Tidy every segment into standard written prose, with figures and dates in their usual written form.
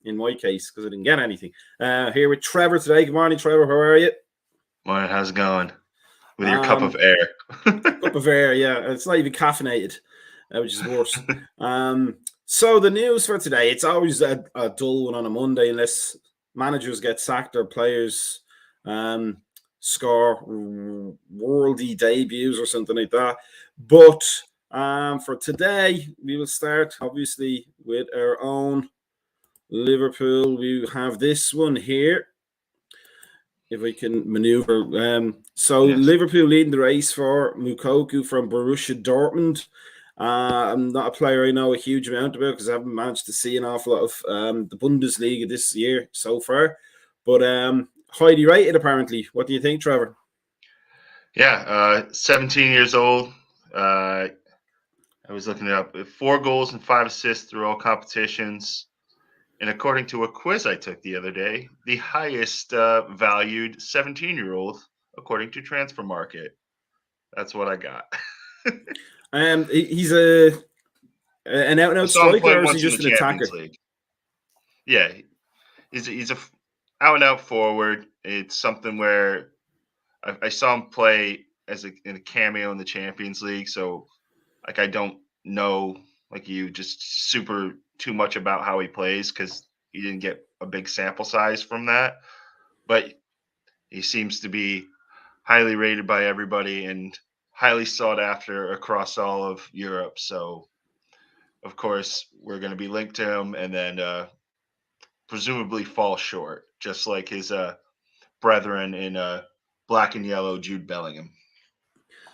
in my case, because I didn't get anything. Here with Trevor today. Good morning, Trevor. How are you? Morning, how's it going? With your cup of air. Cup of air, yeah. It's not even caffeinated, which is worse. So the news for today, it's always a dull one on a Monday unless managers get sacked or players score worldy debuts or something like that. But for today, we will start obviously with our own Liverpool. We have this one here. If we can maneuver. So Yes. Liverpool leading the race for Moukoko from Borussia Dortmund. I'm not a player I know a huge amount about because I haven't managed to see an awful lot of the Bundesliga this year so far. But highly rated, apparently. What do you think, Trevor? Yeah, 17 years old. I was looking it up. 4 goals and 5 assists through all competitions. And according to a quiz I took the other day, the highest valued 17-year-old according to Transfer Market. That's what I got. He's an out and I out saw him striker, play or is he once in the just an attacker? Champions League. Yeah, he's a out and out forward. It's something where I saw him play in a cameo in the Champions League, so like I don't know like you just super too much about how he plays because he didn't get a big sample size from that. But he seems to be highly rated by everybody and highly sought after across all of Europe. So of course we're going to be linked to him, and then presumably fall short, just like his brethren in black and yellow, Jude Bellingham.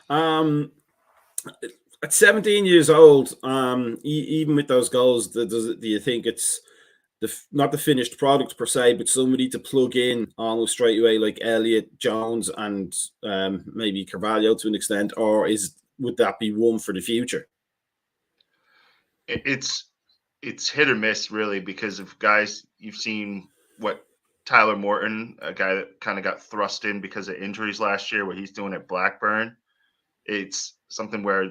Um, at 17 years old, even with those goals, do you think it's not the finished product per se, but somebody to plug in almost straight away, like Elliot, Jones, and maybe Carvalho to an extent, or would that be one for the future? It's hit or miss really because of guys you've seen what Tyler Morton, a guy that kind of got thrust in because of injuries last year, what he's doing at Blackburn. It's something where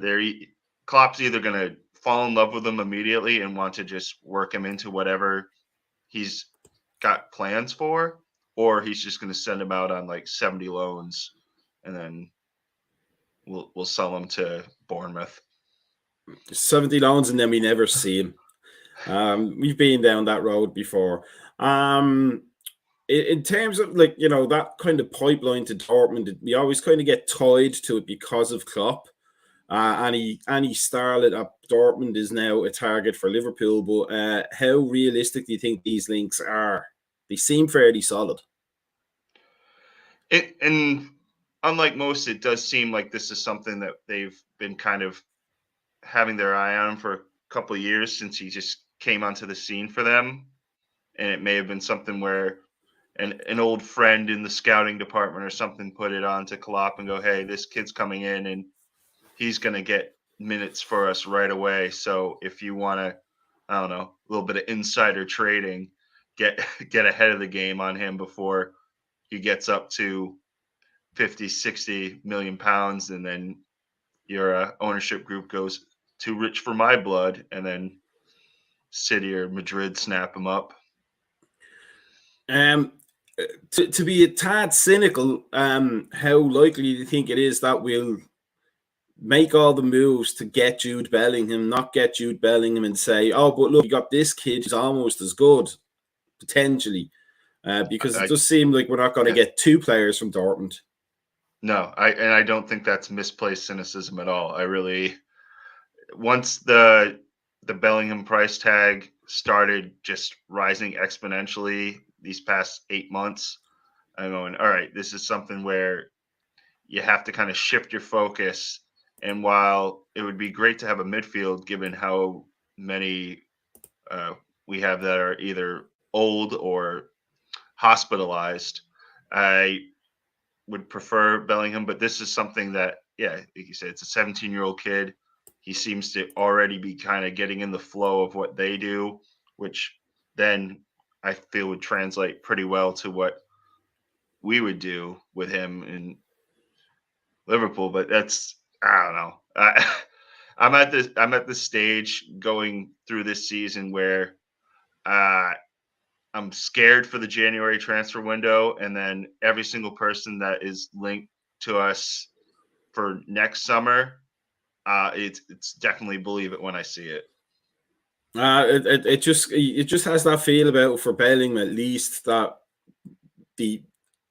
Klopp's either going to fall in love with him immediately and want to just work him into whatever he's got plans for, or he's just going to send him out on like 70 loans and then we'll sell him to Bournemouth. 70 loans and then we never see him. We've been down that road before. In terms of like, that kind of pipeline to Dortmund, we always kind of get tied to it because of Klopp. Any starlet at Dortmund is now a target for Liverpool, but how realistic do you think these links are? They seem fairly solid. And unlike most, it does seem like this is something that they've been kind of having their eye on for a couple of years since he just came onto the scene for them. And it may have been something where an old friend in the scouting department or something put it on to Klopp and go, hey, this kid's coming in and he's going to get minutes for us right away. So if you want to, I don't know, a little bit of insider trading, get ahead of the game on him before he gets up to 50, 60 million pounds. And then your ownership group goes, too rich for my blood. And then City or Madrid snap him up. To be a tad cynical, how likely do you think it is that we'll make all the moves to get Jude Bellingham, not get Jude Bellingham and say, oh, but look, you got this kid who's almost as good, potentially, because it does seem like we're not going to get 2 players from Dortmund. No, I don't think that's misplaced cynicism at all. I really, once the Bellingham price tag started just rising exponentially these past 8 months, I'm going, all right, this is something where you have to kind of shift your focus. And while it would be great to have a midfield, given how many we have that are either old or hospitalized, I would prefer Bellingham. But this is something that, yeah, like you said, it's a 17-year-old kid. He seems to already be kind of getting in the flow of what they do, which then I feel would translate pretty well to what we would do with him in Liverpool. But that's, I don't know. I'm at this stage going through this season where I'm scared for the January transfer window, and then every single person that is linked to us for next summer, it's definitely believe it when I see it. It just has that feel about it for Bellingham, at least, that the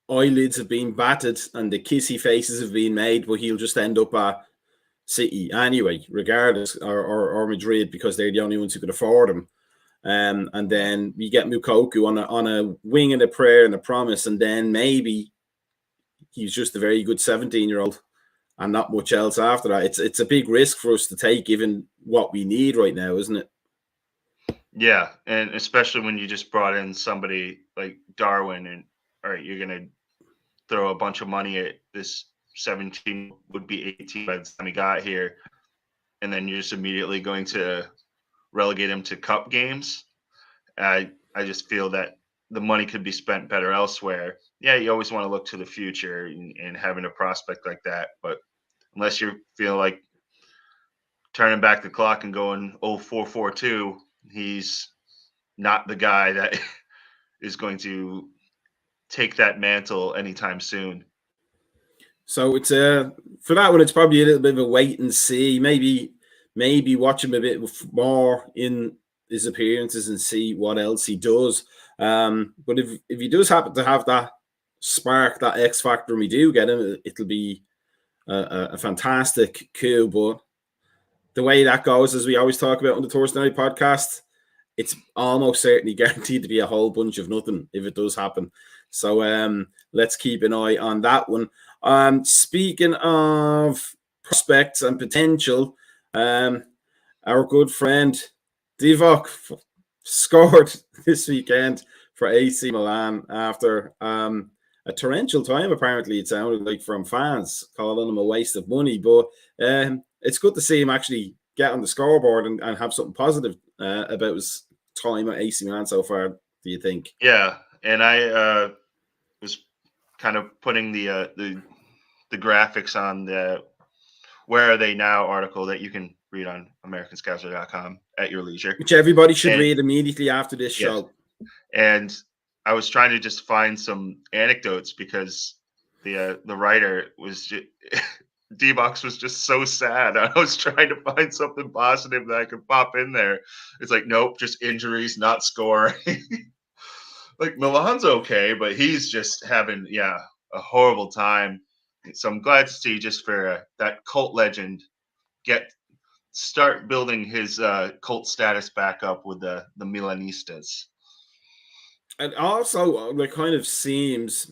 eyelids have been battered and the kissy faces have been made, but he'll just end up at City anyway, regardless, or Madrid, because they're the only ones who could afford him. And then we get Mukoku on a wing and a prayer and a promise, and then maybe he's just a very good 17-year-old and not much else after that. It's a big risk for us to take, given what we need right now, isn't it? Yeah, and especially when you just brought in somebody like Darwin, and all right, you're gonna throw a bunch of money at this 17, would be 18 by the time he got here, and then you're just immediately going to relegate him to cup games. I just feel that the money could be spent better elsewhere. Yeah, you always want to look to the future and having a prospect like that, but unless you feel like turning back the clock and going 0442, he's not the guy that is going to take that mantle anytime soon. So it's for that one, it's probably a little bit of a wait and see. Maybe watch him a bit more in his appearances and see what else he does. But if he does happen to have that spark, that X factor, and we do get him, it'll be a fantastic coup. But the way that goes, as we always talk about on the Thursday Night podcast, it's almost certainly guaranteed to be a whole bunch of nothing if it does happen. So let's keep an eye on that one. Speaking of prospects and potential, our good friend Divock scored this weekend for AC Milan after a torrential time, apparently, it sounded like, from fans calling him a waste of money. But it's good to see him actually get on the scoreboard and have something positive about his time at AC Milan so far, do you think? Yeah, and I was kind of putting the graphics on the "Where Are They Now" article that you can read on AmericanScouser.com at your leisure. Which everybody should read immediately after this show. And I was trying to just find some anecdotes because the writer was just, D-Box was just so sad. I was trying to find something positive that I could pop in there. It's like, nope, just injuries, not scoring. Like Milan's okay, but he's just having a horrible time. So I'm glad to see, just for that cult legend start building his cult status back up with the Milanistas. And also, it kind of seems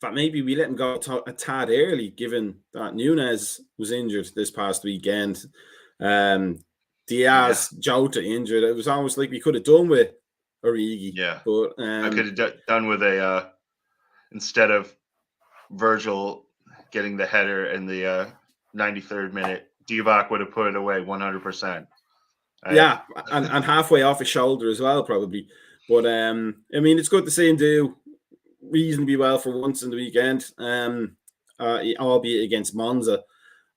that maybe we let him go a tad early, given that Nunez was injured this past weekend. Diaz, Jota injured. It was almost like we could have done with Origi. Yeah, but I could have done with a instead of Virgil getting the header in the 93rd minute, Divock would have put it away 100%. Yeah, and halfway off his shoulder as well, probably. But I mean, it's good to see him do reasonably well for once in the weekend, albeit against Monza.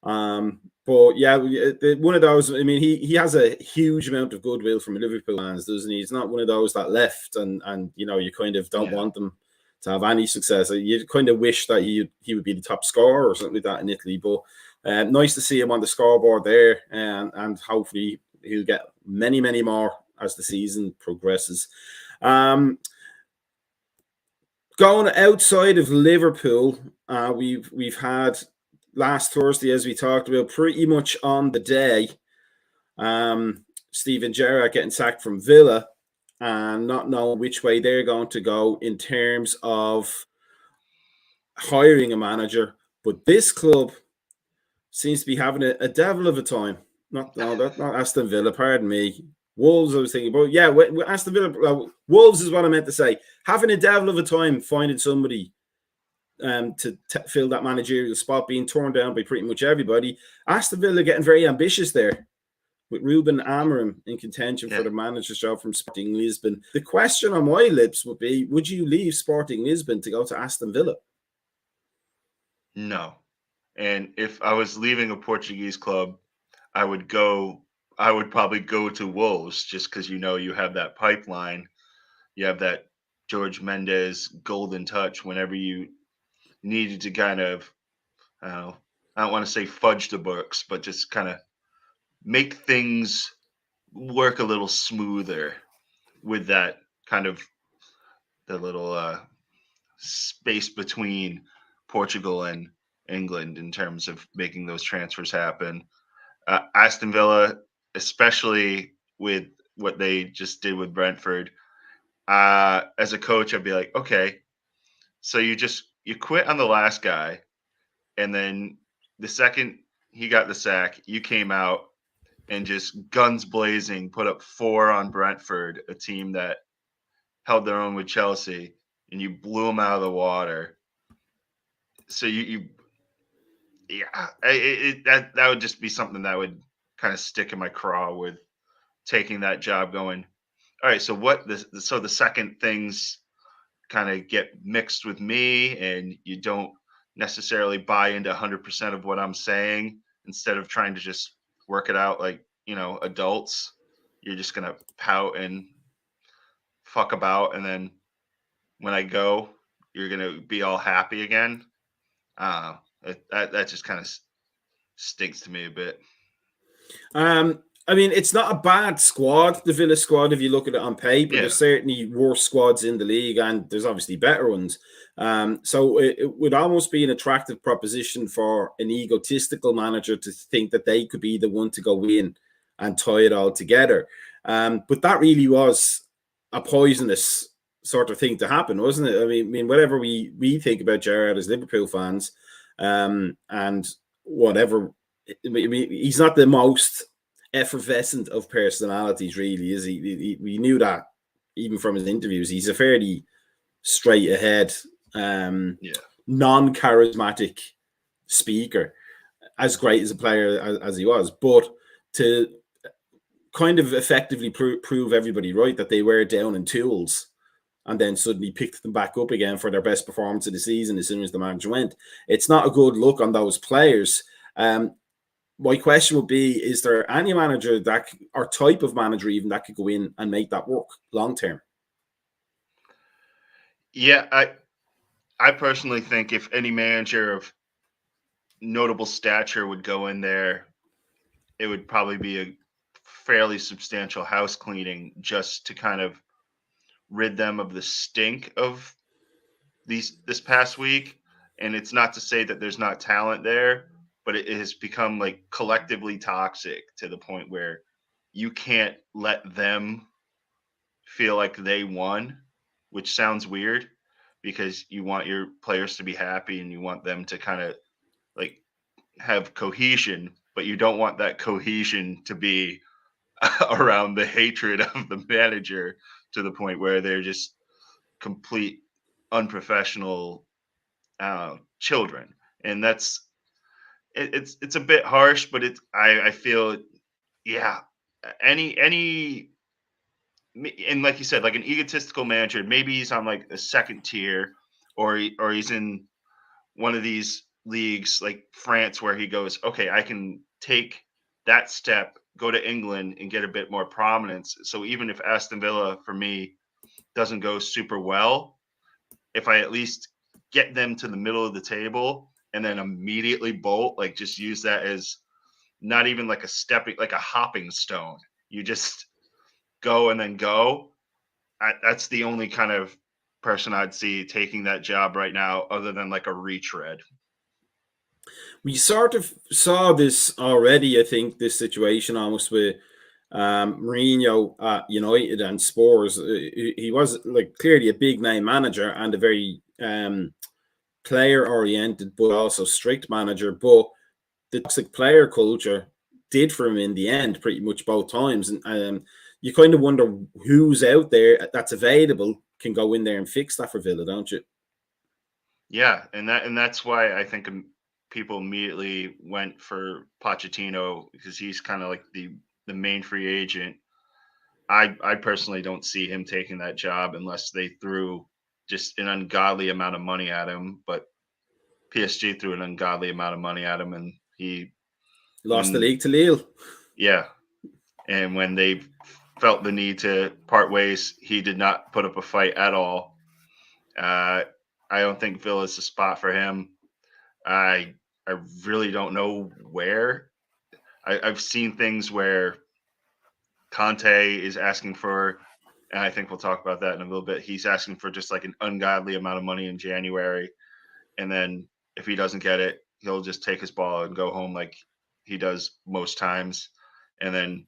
But yeah, one of those. I mean, he has a huge amount of goodwill from Liverpool fans, doesn't he? He's not one of those that left, and you kind of don't want them to have any success. You kind of wish that he would be the top scorer or something like that in Italy. But nice to see him on the scoreboard there, and hopefully he'll get many, many more as the season progresses. Going outside of Liverpool, we've had last Thursday, as we talked about, pretty much on the day, Steven Gerrard getting sacked from Villa and not knowing which way they're going to go in terms of hiring a manager. But this club seems to be having a devil of a time. Not Aston Villa, pardon me. Wolves, I was thinking about. Yeah, Aston Villa. Wolves is what I meant to say. Having a devil of a time finding somebody to fill that managerial spot, being torn down by pretty much everybody. Aston Villa getting very ambitious there, with Ruben Amorim in contention for the manager's job from Sporting Lisbon. The question on my lips would be, would you leave Sporting Lisbon to go to Aston Villa? No. And if I was leaving a Portuguese club, I would probably go to Wolves, just because you have that pipeline. You have that George Mendes golden touch whenever you needed to kind of, I don't want to say fudge the books, but just kind of make things work a little smoother with that kind of the little space between Portugal and England in terms of making those transfers happen. Aston Villa, especially with what they just did with Brentford, as a coach, I'd be like, okay, so you quit on the last guy, and then the second he got the sack, you came out and just guns blazing, put up 4 on Brentford, a team that held their own with Chelsea, and you blew them out of the water. So that would just be something that would kind of stick in my craw with taking that job. Going, all right, so the second things kind of get mixed with me, and you don't necessarily buy into 100% of what I'm saying. Instead of trying to just work it out like adults, you're just gonna pout and fuck about, and then when I go, you're gonna be all happy again. That just kind of stinks to me a bit. I mean, it's not a bad squad, the Villa squad, if you look at it on paper. Yeah. There's certainly worse squads in the league, and there's obviously better ones. So it would almost be an attractive proposition for an egotistical manager to think that they could be the one to go in and tie it all together. But that really was a poisonous sort of thing to happen, wasn't it? I mean, whatever we think about Gerrard as Liverpool fans, and whatever, I mean, he's not the most effervescent of personalities, really, is he? We knew that even from his interviews. He's a fairly straight ahead, non-charismatic speaker, as great as a player as he was. But to kind of effectively prove everybody right that they were down in tools and then suddenly picked them back up again for their best performance of the season as soon as the manager went, it's not a good look on those players. My question would be, is there any manager or type of manager even that could go in and make that work long term? Yeah, I personally think if any manager of notable stature would go in there, it would probably be a fairly substantial house cleaning just to kind of rid them of the stink of this past week. And it's not to say that there's not talent there, but it has become like collectively toxic to the point where you can't let them feel like they won, which sounds weird because you want your players to be happy and you want them to kind of like have cohesion, but you don't want that cohesion to be around the hatred of the manager to the point where they're just complete unprofessional children. And it's a bit harsh, but I feel, yeah, any and like you said, like an egotistical manager, maybe he's on like a second tier, or he's in one of these leagues like France where he goes, okay, I can take that step, go to England and get a bit more prominence. So even if Aston Villa for me doesn't go super well, if I at least get them to the middle of the table and then immediately bolt, like just use that as not even like like a hopping stone. You just go and then go. That's the only kind of person I'd see taking that job right now, other than like a retread. We sort of saw this already, I think, this situation almost with Mourinho at United and Spurs. He was like clearly a big name manager and a very player oriented, but also strict manager. But the toxic player culture did for him in the end, pretty much both times. And you kind of wonder who's out there that's available can go in there and fix that for Villa, don't you? Yeah, and that's why I think people immediately went for Pochettino, because he's kind of like the main free agent. I personally don't see him taking that job unless they threw just an ungodly amount of money at him. But PSG threw an ungodly amount of money at him, and he lost the league to Lille. Yeah, and when they felt the need to part ways. He did not put up a fight at all. I don't think Villa is the spot for him. I I really don't know where. I've seen things where Conte is asking for, and I think we'll talk about that in a little bit. He's asking for just like an ungodly amount of money in January, and then if he doesn't get it, he'll just take his ball and go home like he does most times. And then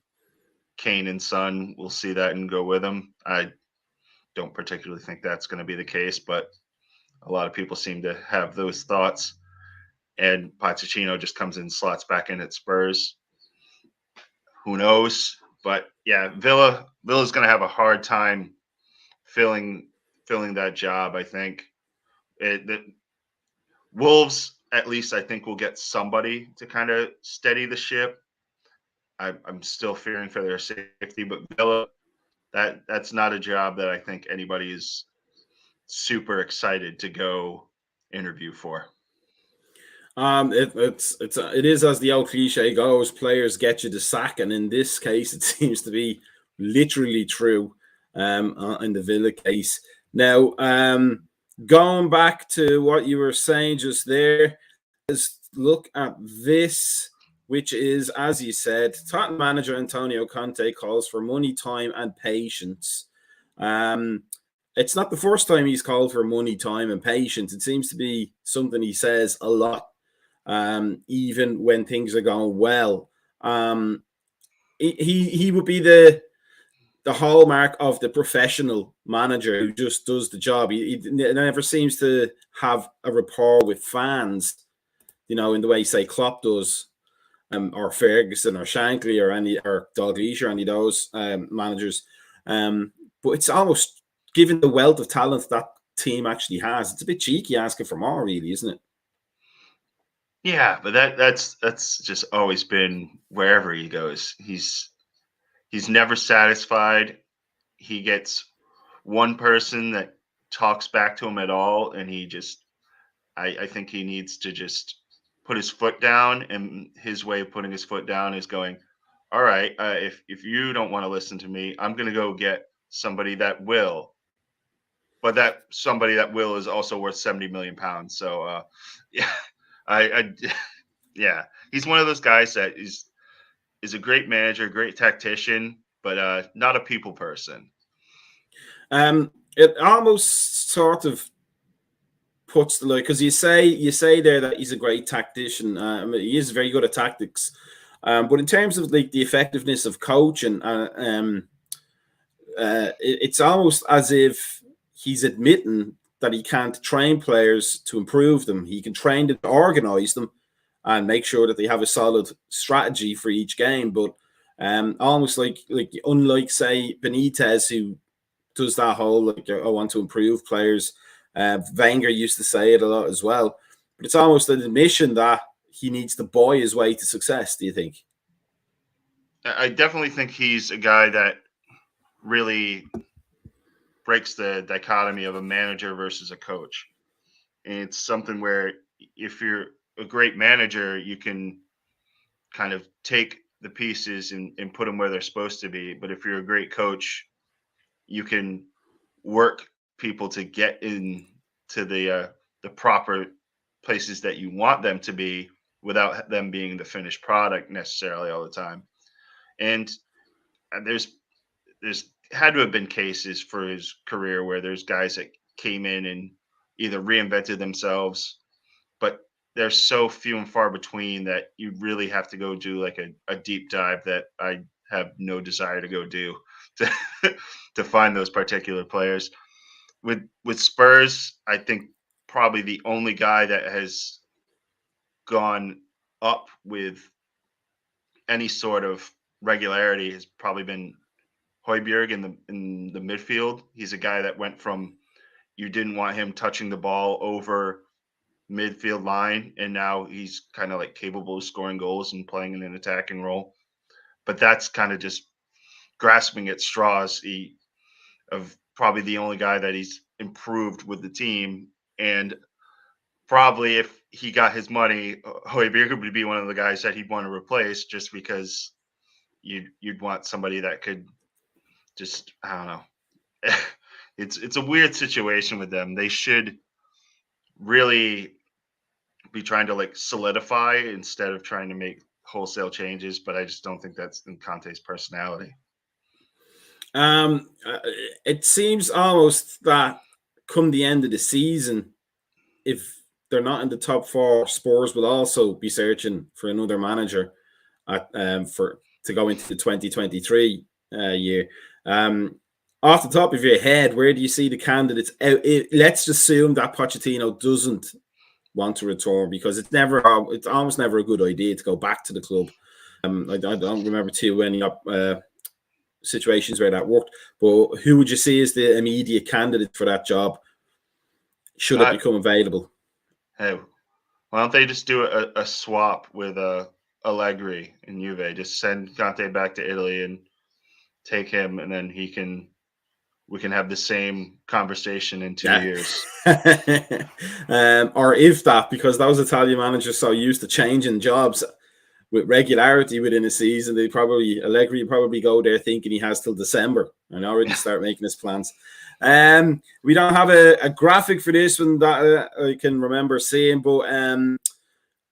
Kane and Son will see that and go with him. I don't particularly think that's going to be the case, but a lot of people seem to have those thoughts. And Pochettino just comes in, slots back in at Spurs. Who knows? But yeah, Villa's going to have a hard time filling that job. I think the Wolves, at least, I think will get somebody to kind of steady the ship. I'm still fearing for their safety, but Villa, that's not a job that I think anybody is super excited to go interview for. It is as the old cliche goes, players get you the sack, and in this case, it seems to be literally true. In the Villa case, now going back to what you were saying just there, let's look at this, which is, as you said, Tottenham manager Antonio Conte calls for money, time, and patience. It's not the first time he's called for money, time, and patience. It seems to be something he says a lot. Even when things are going well, he would be the hallmark of the professional manager who just does the job. He never seems to have a rapport with fans, in the way, say, Klopp does, or Ferguson or Shankly or Dalglish or any of those managers. But it's almost, given the wealth of talent that team actually has, it's a bit cheeky asking for more, really, isn't it? Yeah, but that's just always been wherever he goes. He's never satisfied. He gets one person that talks back to him at all, and he just I think he needs to just put his foot down, and his way of putting his foot down is going, all right, if you don't want to listen to me, I'm going to go get somebody that will. But that somebody that will is also worth 70 million pounds. So yeah, I yeah, he's one of those guys that is a great manager, great tactician, but not a people person. It almost sort of puts the, like, because you say there that he's a great tactician. He is very good at tactics, but in terms of like the effectiveness of coaching, it's almost as if he's admitting that he can't train players to improve them. He can train them to organize them and make sure that they have a solid strategy for each game. But almost like unlike, say, Benitez, who does that whole, like, I want to improve players. Wenger used to say it a lot as well. But it's almost an admission that he needs to buy his way to success, do you think? I definitely think he's a guy that really breaks the dichotomy of a manager versus a coach. And it's something where if you're a great manager, you can kind of take the pieces and put them where they're supposed to be. But if you're a great coach, you can work people to get into the proper places that you want them to be without them being the finished product necessarily all the time. And there's had to have been cases for his career where there's guys that came in and either reinvented themselves, but they're so few and far between that you really have to go do like a deep dive that I have no desire to go do to, to find those particular players. With Spurs, I think probably the only guy that has gone up with any sort of regularity has probably been Højbjerg in the midfield. He's a guy that went from, you didn't want him touching the ball over midfield line, and now he's kind of like capable of scoring goals and playing in an attacking role. But that's kind of just grasping at straws. Of probably the only guy that he's improved with the team, and probably if he got his money, Højbjerg would be one of the guys that he'd want to replace, just because you'd want somebody that could just I don't know. It's a weird situation with them. They should really be trying to like solidify instead of trying to make wholesale changes, but I just don't think that's in Conte's personality. Uh, it seems almost that come the end of the season, if they're not in the top four, Spurs will also be searching for another manager for to go into the 2023 year. Off the top of your head, where do you see the candidates out? Let's assume that Pochettino doesn't want to return, because it's almost never a good idea to go back to the club. I don't remember too many situations where that worked. But who would you see as the immediate candidate for that job, should it become available? Hey, why don't they just do a swap with Allegri and Juve? Just send Conte back to Italy and take him, and then we can have the same conversation in 2 years. Or if that, because those Italian managers so used to changing jobs with regularity within a season, Allegri probably go there thinking he has till December and already start making his plans. We don't have a graphic for this one that I can remember seeing, but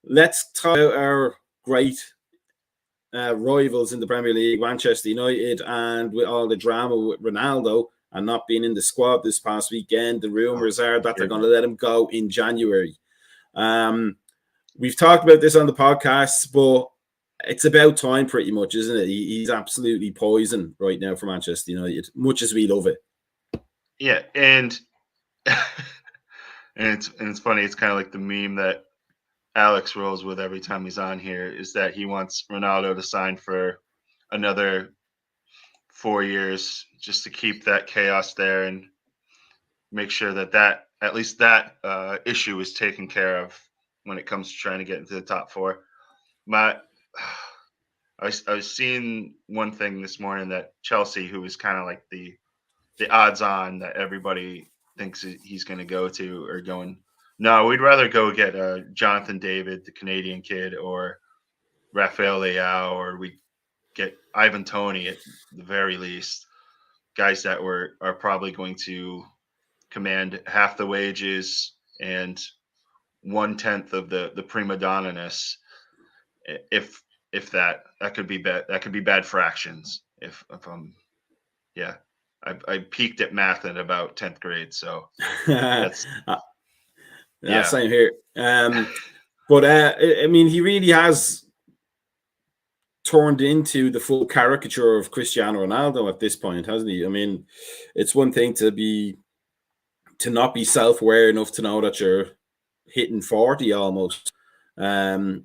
let's talk about our great rivals in the Premier League, Manchester United, and with all the drama with Ronaldo and not being in the squad this past weekend, the rumors are that they're going to let him go in January. We've talked about this on the podcast, but it's about time pretty much, isn't it? He's absolutely poison right now for Manchester United, much as we love it. Yeah, and it's funny. It's kind of like the meme that Alex rolls with every time he's on here, is that he wants Ronaldo to sign for another 4 years just to keep that chaos there and make sure that at least that issue is taken care of when it comes to trying to get into the top four. I was seeing one thing this morning that Chelsea, who is kind of like the odds on that everybody thinks he's going to go to, are going, no, we'd rather go get Jonathan David, the Canadian kid, or Rafael Leao, or we get Ivan Toney at the very least, guys that are probably going to command half the wages and 1/10 of the prima donna-ness. If that could be bad, that could be bad fractions. If yeah, I peaked at math in about 10th grade, so that's yeah, same here. But I mean, he really has turned into the full caricature of Cristiano Ronaldo at this point, hasn't he? I mean, it's one thing to not be self-aware enough to know that you're hitting 40 almost, and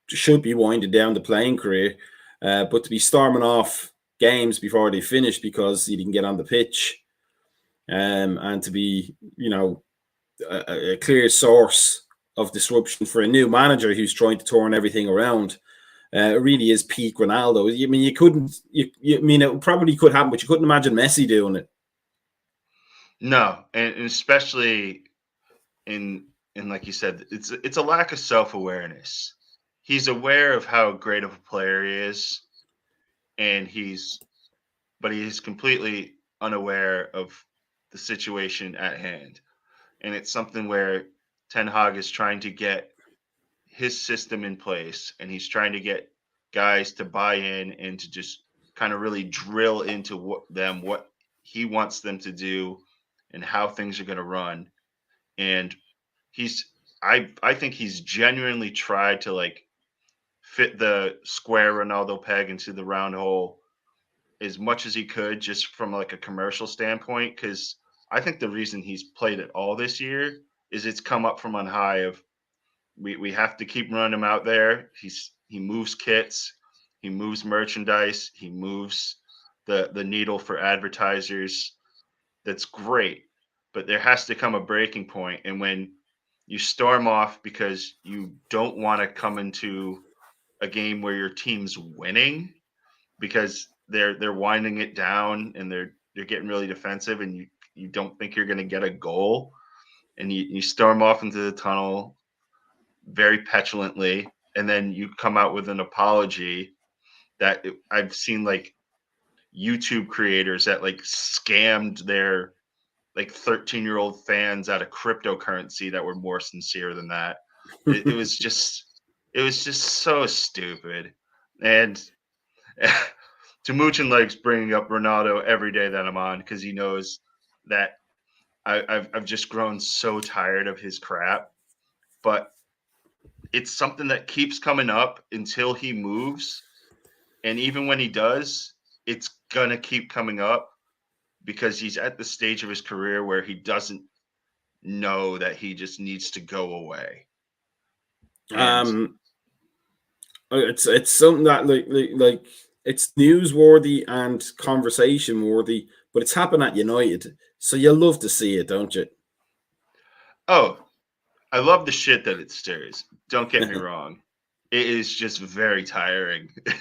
should be winding down the playing career, but to be storming off games before they finish because you didn't get on the pitch, and to be, a clear source of disruption for a new manager who's trying to turn everything around. It really is peak Ronaldo. I mean, it probably could happen, but you couldn't imagine Messi doing it. No, and especially in like you said, it's a lack of self-awareness. He's aware of how great of a player he is, and he's completely unaware of the situation at hand. And it's something where Ten Hag is trying to get his system in place, and he's trying to get guys to buy in and to just kind of really drill into what he wants them to do and how things are going to run. And I think he's genuinely tried to like fit the square Ronaldo peg into the round hole as much as he could, just from like a commercial standpoint, because I think the reason he's played it all this year is it's come up from on high of we have to keep running him out there. He moves kits, he moves merchandise, he moves the needle for advertisers. That's great, but there has to come a breaking point. And when you storm off because you don't want to come into a game where your team's winning because they're winding it down and they're getting really defensive, and you don't think you're going to get a goal, and you storm off into the tunnel very petulantly, and then you come out with an apology that I've seen like YouTube creators that like scammed their like 13-year-old fans out of cryptocurrency that were more sincere than that. It was just so stupid. And Timuchin likes bringing up Ronaldo every day that I'm on because he knows that I've just grown so tired of his crap. But it's something that keeps coming up until he moves. And even when he does, it's going to keep coming up because he's at the stage of his career where he doesn't know that he just needs to go away. And it's something that like it's newsworthy and conversation worthy, but it's happened at United, so you love to see it, don't you? Oh, I love the shit that it stirs. Don't get me wrong. It is just very tiring. And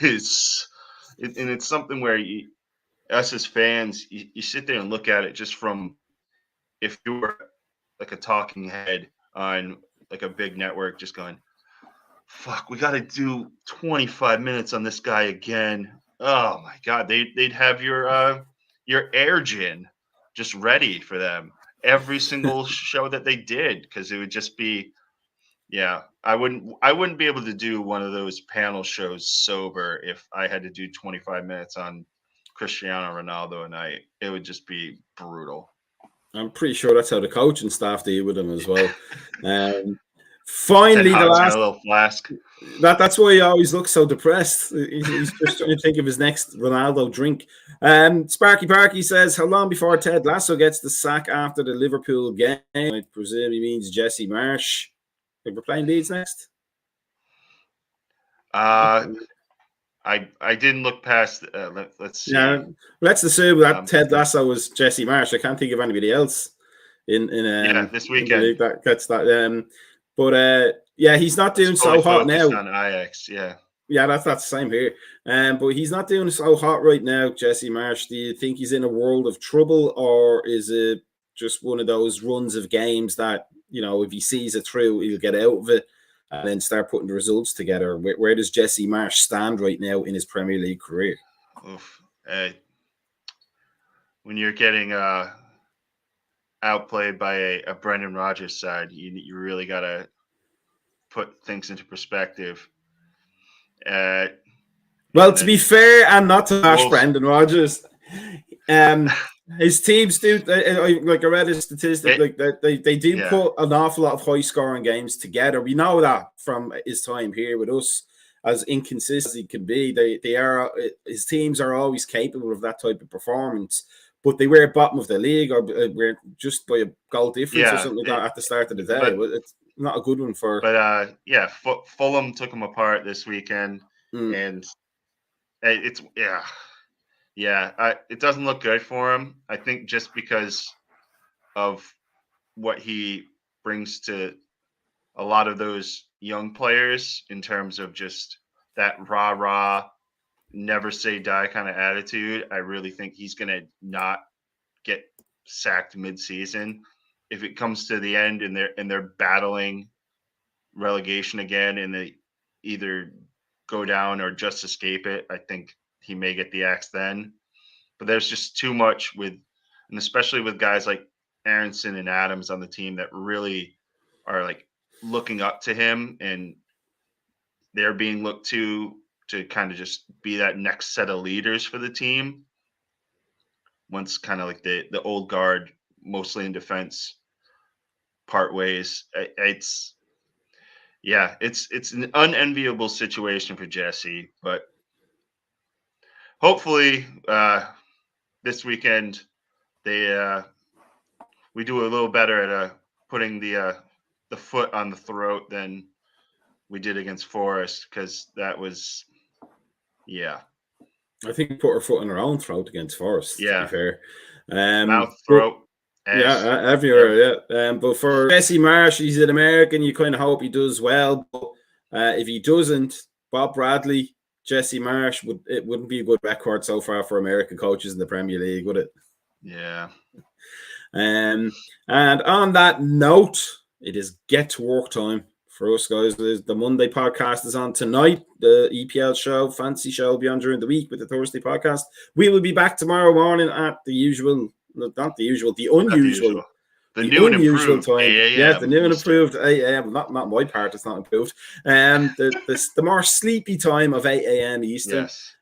it's something where us as fans, you sit there and look at it just from if you were like a talking head on like a big network, just going, fuck, we got to do 25 minutes on this guy again. Oh my God. They'd have your air gin just ready for them every single show that they did. Cause it would just be, yeah, I wouldn't be able to do one of those panel shows sober if I had to do 25 minutes on Cristiano Ronaldo a night. It would just be brutal. I'm pretty sure that's how the coaching staff deal with him as well. Finally, the last a little flask. That's why he always looks so depressed. He's just trying to think of his next Ronaldo drink. Sparky Parky says, how long before Ted Lasso gets the sack after the Liverpool game? I presume he means Jesse Marsh. We're playing Leeds next. I didn't look past. Let's see. Yeah, let's assume that Ted Lasso was Jesse Marsh. I can't think of anybody else in this weekend that gets that. But yeah, he's not doing so hot now. On Ajax, yeah, that's the same here. But he's not doing so hot right now, Jesse Marsh. Do you think he's in a world of trouble, or is it just one of those runs of games that, you know, if he sees it through, he'll get out of it and then start putting the results together? Where does Jesse Marsh stand right now in his Premier League career? Oof. When you're getting outplayed by a Brendan Rodgers side, you really got to put things into perspective. Well, to be fair, and not to bash Brendan Rodgers, his teams do, like I read a statistic, they do put an awful lot of high-scoring games together. We know that from his time here with us. As inconsistent as he can be, his teams are always capable of that type of performance. But they were bottom of the league, or were just by a goal difference or something like that at the start of the day. It's not a good one for. But Fulham took them apart this weekend, and it's it doesn't look good for him. I think just because of what he brings to a lot of those young players in terms of just that rah, never say die kind of attitude. I really think he's going to not get sacked mid-season. If it comes to the end and they're battling relegation again and they either go down or just escape it, I think he may get the axe then. But there's just too much and especially with guys like Aronson and Adams on the team that really are like looking up to him, and they're being looked to kind of just be that next set of leaders for the team. Once kind of like the old guard, mostly in defense, part ways. It's an unenviable situation for Jesse, but hopefully this weekend we do a little better at putting the foot on the throat than we did against Forest, because that was I think we put our foot in our own throat against Forest, to be fair. Mouth, throat, everywhere, but for Jesse Marsh, he's an American. You kind of hope he does well. But if he doesn't, Bob Bradley, Jesse Marsh, it wouldn't be a good record so far for American coaches in the Premier League, would it? Yeah. And on that note, it is get to work time for us guys, the Monday podcast is on tonight. The EPL show, fancy show, will be on during the week with the Thursday podcast. We will be back tomorrow morning at the unusual, the new and improved time. 8 a.m. Yeah, the new and improved 8 a.m. Not my part, it's not improved. The more sleepy time of 8 a.m. Eastern. Yes.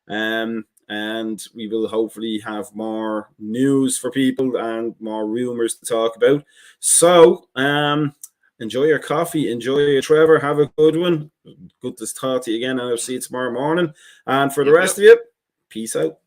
And we will hopefully have more news for people and more rumors to talk about. So, enjoy your coffee, enjoy your Trevor, have a good one. Good to talk to you again, and I'll see you tomorrow morning. And for the rest of you, peace out.